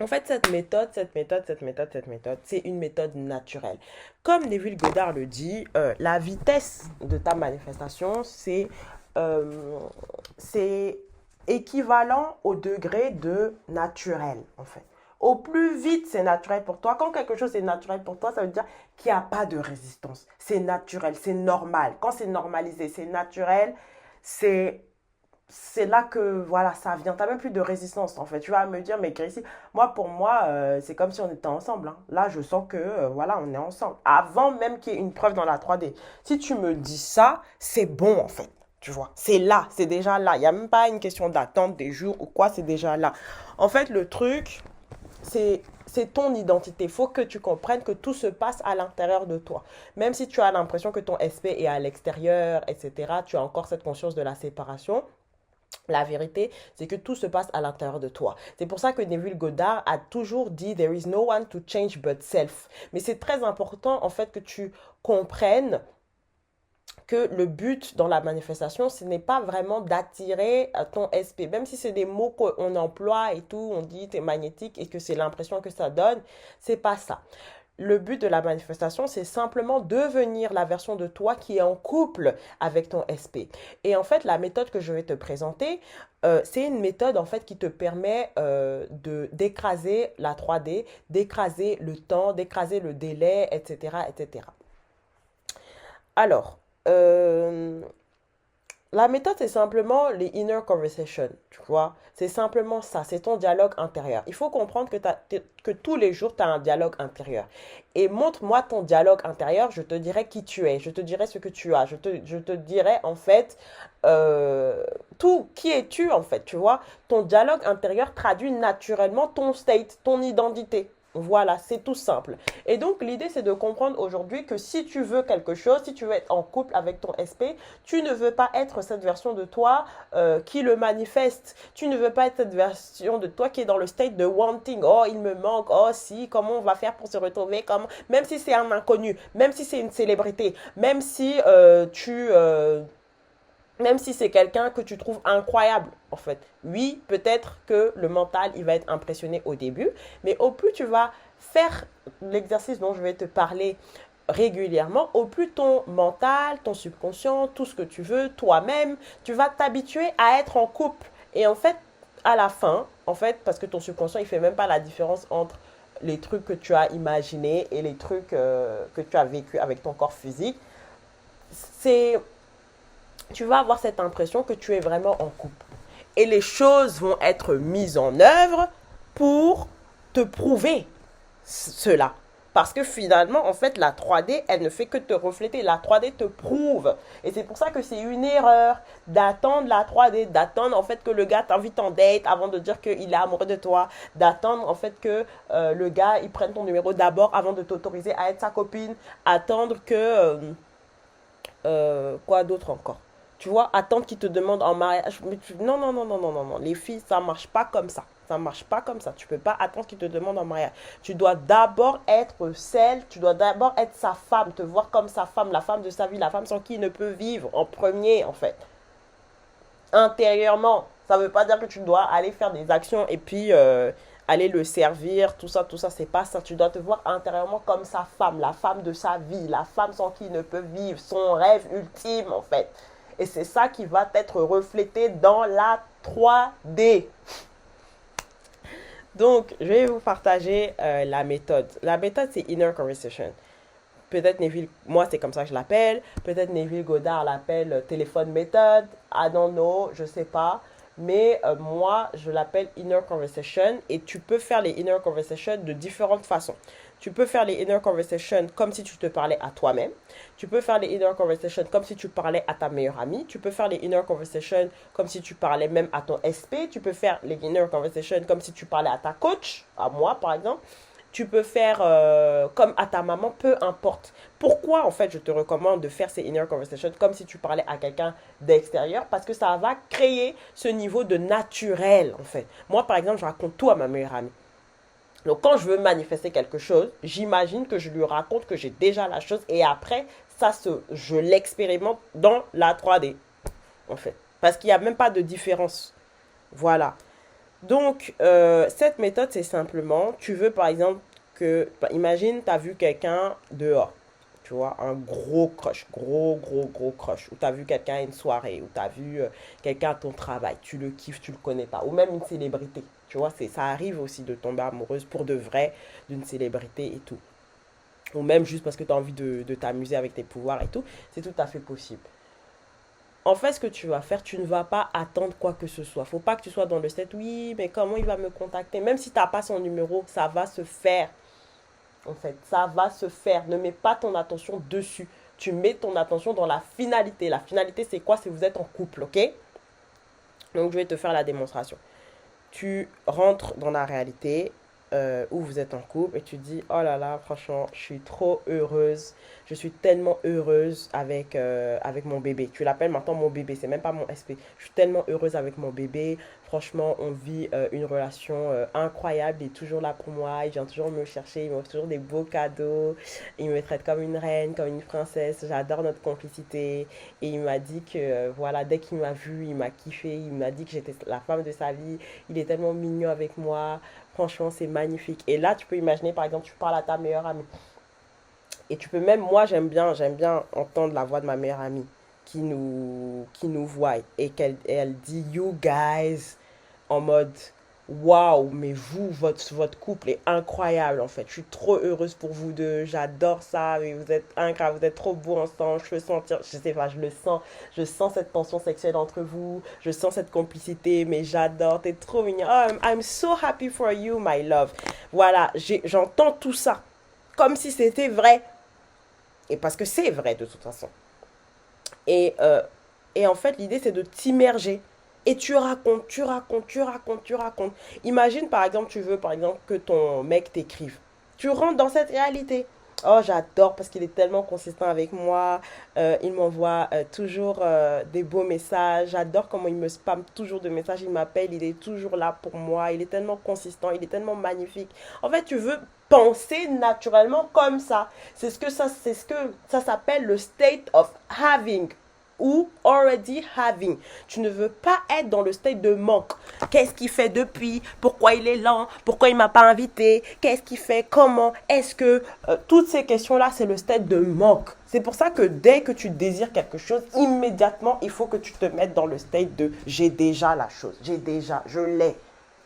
En fait, c'est une méthode naturelle. Comme Neville Goddard le dit, la vitesse de ta manifestation, euh, c'est équivalent au degré de naturel, en fait. Au plus vite, c'est naturel pour toi. Quand quelque chose est naturel pour toi, ça veut dire qu'il n'y a pas de résistance. C'est naturel, c'est normal. Quand c'est normalisé, c'est naturel, c'est là que voilà ça vient. T'as même plus de résistance en fait. Tu vas me dire mais Gracie, pour moi c'est comme si on était ensemble, hein. Là je sens que voilà on est ensemble avant même qu'il y ait une preuve dans la 3D. Si tu me dis ça, c'est bon en fait. Tu vois, c'est là, c'est déjà là. Il n'y a même pas une question d'attente des jours ou quoi, c'est déjà là. En fait, le truc, c'est ton identité. Il faut que tu comprennes que tout se passe à l'intérieur de toi. Même si tu as l'impression que ton SP est à l'extérieur, etc., tu as encore cette conscience de la séparation. La vérité, c'est que tout se passe à l'intérieur de toi. C'est pour ça que Neville Goddard a toujours dit There is no one to change but self. Mais c'est très important en fait que tu comprennes que le but dans la manifestation, ce n'est pas vraiment d'attirer ton SP. Même si c'est des mots qu'on emploie et tout, on dit t'es magnétique et que c'est l'impression que ça donne, c'est pas ça. Le but de la manifestation, c'est simplement devenir la version de toi qui est en couple avec ton SP. Et en fait, la méthode que je vais te présenter, c'est une méthode en fait qui te permet d'écraser la 3D, d'écraser le temps, d'écraser le délai, etc., etc. Alors, la méthode, c'est simplement les inner conversations, tu vois. C'est simplement ça, c'est ton dialogue intérieur. Il faut comprendre que tous les jours, tu as un dialogue intérieur. Et montre-moi ton dialogue intérieur, je te dirai qui tu es, je te dirai ce que tu as, je te dirai en fait tout, qui es-tu en fait, tu vois. Ton dialogue intérieur traduit naturellement ton state, ton identité. Voilà, c'est tout simple. Et donc, l'idée, c'est de comprendre aujourd'hui que si tu veux quelque chose, si tu veux être en couple avec ton SP, tu ne veux pas être cette version de toi qui le manifeste. Tu ne veux pas être cette version de toi qui est dans le state de wanting. Oh, il me manque. Oh, si, comment on va faire pour se retrouver? Comment... Même si c'est un inconnu, même si c'est une célébrité, même si même si c'est quelqu'un que tu trouves incroyable, en fait. Oui, peut-être que le mental, il va être impressionné au début, mais au plus tu vas faire l'exercice dont je vais te parler régulièrement, au plus ton mental, ton subconscient, tout ce que tu veux, toi-même, tu vas t'habituer à être en couple. Et en fait, à la fin, en fait, parce que ton subconscient, il fait même pas la différence entre les trucs que tu as imaginés et les trucs que tu as vécu avec ton corps physique, c'est tu vas avoir cette impression que tu es vraiment en couple. Et les choses vont être mises en œuvre pour te prouver cela. Parce que finalement, en fait, la 3D, elle ne fait que te refléter. La 3D te prouve. Et c'est pour ça que c'est une erreur d'attendre la 3D, d'attendre en fait que le gars t'invite en date avant de dire qu'il est amoureux de toi, d'attendre en fait que le gars, il prenne ton numéro d'abord avant de t'autoriser à être sa copine, attendre que quoi d'autre encore? Tu vois, attendre qu'ils te demandent en mariage. Non, non, non, non, non, non, non. Les filles, ça marche pas comme ça. Ça marche pas comme ça. Tu peux pas attendre qu'ils te demandent en mariage. Tu dois d'abord être celle, tu dois d'abord être sa femme, te voir comme sa femme, la femme de sa vie, la femme sans qui il ne peut vivre en premier, en fait. Intérieurement. Ça veut pas dire que tu dois aller faire des actions et puis aller le servir, tout ça, c'est pas ça. Tu dois te voir intérieurement comme sa femme, la femme de sa vie, la femme sans qui il ne peut vivre, son rêve ultime en fait. Et c'est ça qui va être reflété dans la 3D. Donc, je vais vous partager la méthode. La méthode, c'est Inner Conversation. Peut-être Neville, moi c'est comme ça que je l'appelle. Peut-être Neville Goddard l'appelle téléphone méthode. I don't know, je sais pas. Mais moi, je l'appelle inner conversation. Et tu peux faire les inner conversation de différentes façons. Tu peux faire les inner conversation comme si tu te parlais à toi-même. Tu peux faire les inner conversation comme si tu parlais à ta meilleure amie. Tu peux faire les inner conversation comme si tu parlais même à ton SP. Tu peux faire les inner conversation comme si tu parlais à ta coach, à moi par exemple. Tu peux faire comme à ta maman, peu importe. Pourquoi, en fait, je te recommande de faire ces inner conversations comme si tu parlais à quelqu'un d'extérieur? Parce que ça va créer ce niveau de naturel, en fait. Moi, par exemple, je raconte tout à ma meilleure amie. Donc, quand je veux manifester quelque chose, j'imagine que je lui raconte que j'ai déjà la chose et après, je l'expérimente dans la 3D, en fait. Parce qu'il n'y a même pas de différence. Voilà. Donc, cette méthode, c'est simplement, tu veux par exemple imagine, tu as vu quelqu'un dehors, tu vois, un gros crush, gros crush, ou tu as vu quelqu'un à une soirée, ou tu as vu quelqu'un à ton travail, tu le kiffes, tu le connais pas, ou même une célébrité, tu vois, ça arrive aussi de tomber amoureuse pour de vrai d'une célébrité et tout. Ou même juste parce que tu as envie de t'amuser avec tes pouvoirs et tout, c'est tout à fait possible. En fait, ce que tu vas faire, tu ne vas pas attendre quoi que ce soit. Faut pas que tu sois dans le set, oui, mais comment il va me contacter? Même si tu n'as pas son numéro, ça va se faire. En fait, ça va se faire. Ne mets pas ton attention dessus. Tu mets ton attention dans la finalité. La finalité, c'est quoi? C'est vous êtes en couple, ok? Donc, je vais te faire la démonstration. Tu rentres dans la réalité où vous êtes en couple et tu dis, oh là là, franchement, je suis trop heureuse. Je suis tellement heureuse avec mon bébé. Tu l'appelles maintenant mon bébé, c'est même pas mon SP. Je suis tellement heureuse avec mon bébé. Franchement, on vit une relation incroyable. Il est toujours là pour moi. Il vient toujours me chercher. Il m'offre toujours des beaux cadeaux. Il me traite comme une reine, comme une princesse. J'adore notre complicité. Et il m'a dit que, voilà, dès qu'il m'a vu, il m'a kiffé. Il m'a dit que j'étais la femme de sa vie. Il est tellement mignon avec moi. Franchement, c'est magnifique. Et là, tu peux imaginer, par exemple, tu parles à ta meilleure amie. Et tu peux même, moi, j'aime bien entendre la voix de ma meilleure amie qui nous voit et elle dit you guys en mode waouh, mais vous, votre couple est incroyable en fait. Je suis trop heureuse pour vous deux, j'adore ça, mais vous êtes incroyable, vous êtes trop beaux ensemble. Je peux sentir, je sais pas, je sens cette tension sexuelle entre vous, je sens cette complicité, mais j'adore, t'es trop mignon. Oh, I'm so happy for you, my love. Voilà, j'entends tout ça comme si c'était vrai. Et parce que c'est vrai de toute façon. Et, euh, et en fait, l'idée, c'est de t'immerger. Et tu racontes. Imagine, par exemple, tu veux, par exemple, que ton mec t'écrive. Tu rentres dans cette réalité. Oh, j'adore parce qu'il est tellement consistant avec moi. Il m'envoie toujours des beaux messages. J'adore comment il me spamme toujours de messages. Il m'appelle, il est toujours là pour moi. Il est tellement consistant, il est tellement magnifique. En fait, tu veux penser naturellement comme ça. C'est ce que ça s'appelle le state of having ou already having. Tu ne veux pas être dans le state de manque. Qu'est-ce qu'il fait depuis? Pourquoi il est lent? Pourquoi il m'a pas invité? Qu'est-ce qu'il fait? Comment? Est-ce que toutes ces questions-là, c'est le state de manque. C'est pour ça que dès que tu désires quelque chose, immédiatement, il faut que tu te mettes dans le state de j'ai déjà la chose, j'ai déjà, je l'ai.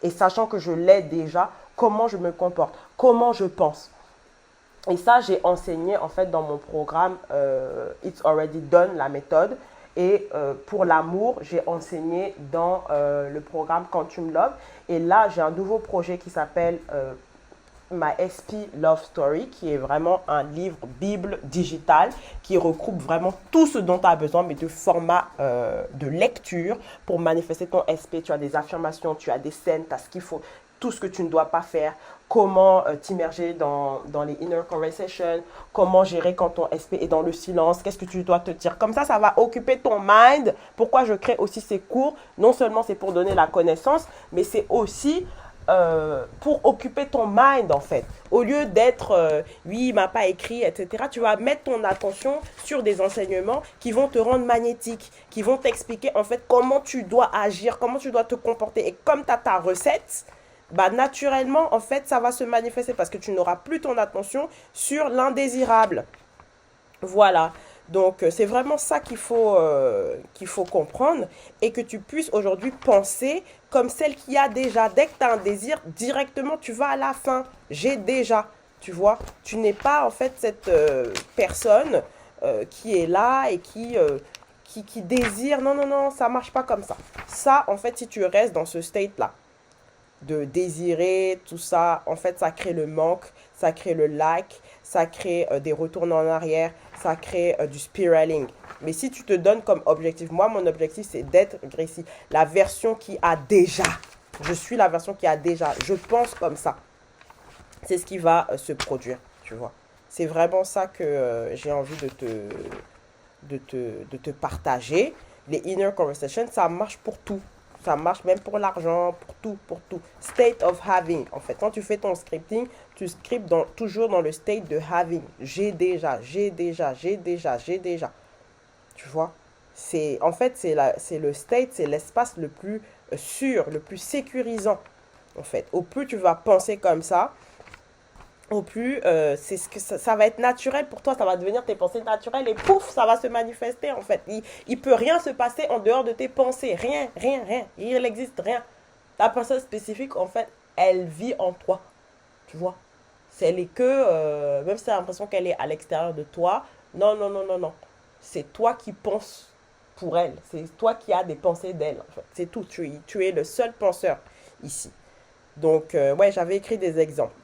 Et sachant que je l'ai déjà, comment je me comporte, comment je pense. Et ça, j'ai enseigné en fait dans mon programme It's Already Done, la méthode. Et pour l'amour, j'ai enseigné dans le programme Quantum Love. Et là, j'ai un nouveau projet qui s'appelle My SP Love Story, qui est vraiment un livre Bible digital qui regroupe vraiment tout ce dont tu as besoin, mais de format de lecture pour manifester ton SP. Tu as des affirmations, tu as des scènes, tu as ce qu'il faut, tout ce que tu ne dois pas faire, comment t'immerger dans les inner conversations, comment gérer quand ton SP est dans le silence, qu'est-ce que tu dois te dire. Comme ça va occuper ton mind. Pourquoi je crée aussi ces cours? Non seulement c'est pour donner la connaissance, mais c'est aussi pour occuper ton mind en fait. Au lieu d'être oui, il m'a pas écrit, etc., tu vas mettre ton attention sur des enseignements qui vont te rendre magnétique, qui vont t'expliquer en fait comment tu dois agir, comment tu dois te comporter. Et comme tu as ta recette, bah naturellement en fait ça va se manifester parce que tu n'auras plus ton attention sur l'indésirable. Voilà. Donc, c'est vraiment ça qu'il faut comprendre et que tu puisses aujourd'hui penser comme celle qui a déjà. Dès que tu as un désir, directement, tu vas à la fin. J'ai déjà, tu vois. Tu n'es pas en fait cette personne qui est là et qui désire. Non, non, non, ça marche pas comme ça. Ça, en fait, si tu restes dans ce state-là, de désirer, tout ça, en fait, ça crée le manque, ça crée le lack, ça crée des retours en arrière, ça crée du spiraling. Mais si tu te donnes comme objectif, moi, mon objectif, c'est d'être Gracie, la version qui a déjà. Je suis la version qui a déjà. Je pense comme ça. C'est ce qui va se produire, tu vois. C'est vraiment ça que j'ai envie de te partager. Les inner conversations, ça marche pour tout. Ça marche même pour l'argent, pour tout, pour tout. State of having. En fait, quand tu fais ton scripting, tu scriptes toujours dans le state de having. J'ai déjà, j'ai déjà, j'ai déjà, j'ai déjà. Tu vois? En fait, c'est le state, c'est l'espace le plus sûr, le plus sécurisant, en fait. Au plus tu vas penser comme ça, au plus c'est ce que ça va être naturel pour toi, ça va devenir tes pensées naturelles et pouf, ça va se manifester en fait. Il peut rien se passer en dehors de tes pensées, rien, rien, rien. Il n'existe rien. Ta personne spécifique, en fait, elle vit en toi, tu vois. Elle est que, même si tu as l'impression qu'elle est à l'extérieur de toi, non, non, non, non, non. C'est toi qui penses pour elle. C'est toi qui as des pensées d'elle. En fait. C'est tout. Tu es le seul penseur ici. Donc, ouais, j'avais écrit des exemples.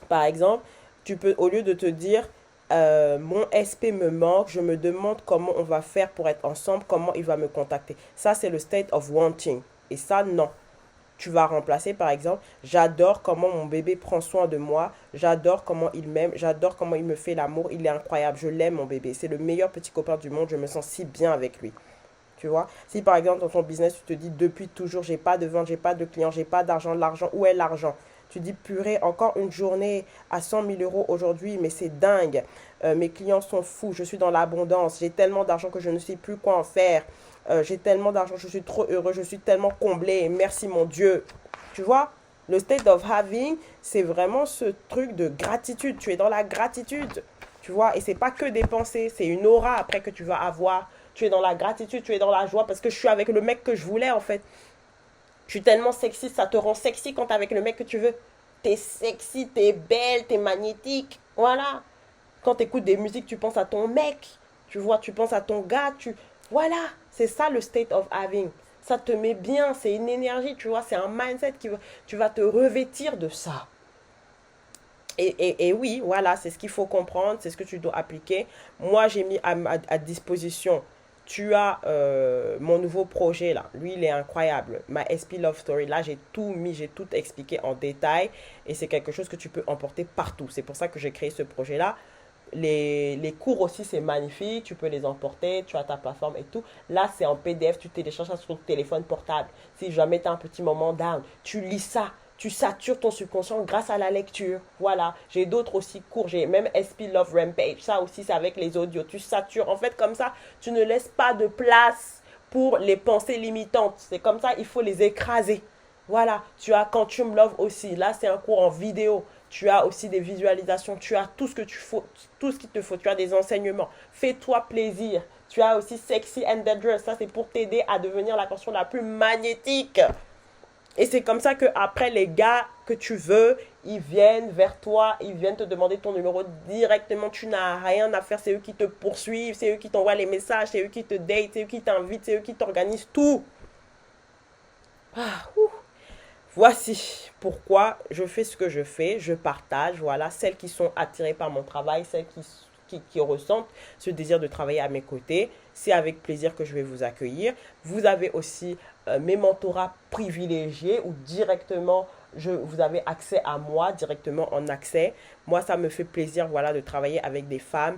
Par exemple, tu peux, au lieu de te dire, mon SP me manque, je me demande comment on va faire pour être ensemble, comment il va me contacter. Ça, c'est le state of wanting. Et ça, non. Tu vas remplacer par exemple, j'adore comment mon bébé prend soin de moi, j'adore comment il m'aime, j'adore comment il me fait l'amour, il est incroyable, je l'aime mon bébé, c'est le meilleur petit copain du monde, je me sens si bien avec lui. Tu vois, si par exemple dans ton business tu te dis depuis toujours j'ai pas de vente, j'ai pas de clients, j'ai pas d'argent, l'argent, où est l'argent? Tu dis purée, encore une journée à 100 000 € aujourd'hui, mais c'est dingue. Mes clients sont fous, je suis dans l'abondance, j'ai tellement d'argent que je ne sais plus quoi en faire. J'ai tellement d'argent, je suis trop heureux, je suis tellement comblé, merci mon Dieu. Tu vois, le state of having, c'est vraiment ce truc de gratitude. Tu es dans la gratitude, tu vois, et c'est pas que des pensées, c'est une aura après que tu vas avoir. Tu es dans la gratitude, tu es dans la joie parce que je suis avec le mec que je voulais en fait. Je suis tellement sexy, ça te rend sexy quand t'es avec le mec que tu veux. T'es sexy, t'es belle, t'es magnétique. Voilà. Quand t'écoutes des musiques, tu penses à ton mec. Tu vois, tu penses à ton gars. Voilà. C'est ça le state of having. Ça te met bien. C'est une énergie, tu vois. C'est un mindset tu vas te revêtir de ça. Et oui, voilà, c'est ce qu'il faut comprendre. C'est ce que tu dois appliquer. Moi, j'ai mis à disposition. Tu as mon nouveau projet là. Lui, il est incroyable. Ma SP Love Story. Là, j'ai tout mis, j'ai tout expliqué en détail. Et c'est quelque chose que tu peux emporter partout. C'est pour ça que j'ai créé ce projet là. Les cours aussi, c'est magnifique. Tu peux les emporter. Tu as ta plateforme et tout. Là, c'est en PDF. Tu télécharges ça sur ton téléphone portable. Si jamais tu as un petit moment down, tu lis ça. Tu satures ton subconscient grâce à la lecture. Voilà. J'ai d'autres aussi cours. J'ai même SP Love Rampage. Ça aussi, c'est avec les audios. Tu satures. En fait, comme ça, tu ne laisses pas de place pour les pensées limitantes. C'est comme ça, il faut les écraser. Voilà. Tu as Quantum Love aussi. Là, c'est un cours en vidéo. Tu as aussi des visualisations. Tu as tout ce que tu faut, tout ce qu'il te faut. Tu as des enseignements. Fais-toi plaisir. Tu as aussi Sexy and Dangerous. Ça, c'est pour t'aider à devenir la personne la plus magnétique. Et c'est comme ça que après les gars que tu veux, ils viennent vers toi, ils viennent te demander ton numéro directement. Tu n'as rien à faire, c'est eux qui te poursuivent, c'est eux qui t'envoient les messages, c'est eux qui te datent, c'est eux qui t'invitent, c'est eux qui t'organisent tout. Ah, voici pourquoi je fais ce que je fais, je partage, voilà, celles qui sont attirées par mon travail, celles qui ressentent ce désir de travailler à mes côtés. C'est avec plaisir que je vais vous accueillir. Vous avez aussi mes mentorats privilégiés où directement vous avez accès à moi, directement en accès. Moi, ça me fait plaisir voilà, de travailler avec des femmes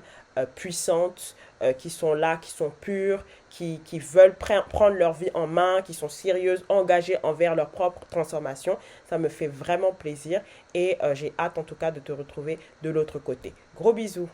puissantes qui sont là, qui sont pures, qui veulent prendre leur vie en main, qui sont sérieuses, engagées envers leur propre transformation. Ça me fait vraiment plaisir et j'ai hâte en tout cas de te retrouver de l'autre côté. Gros bisous.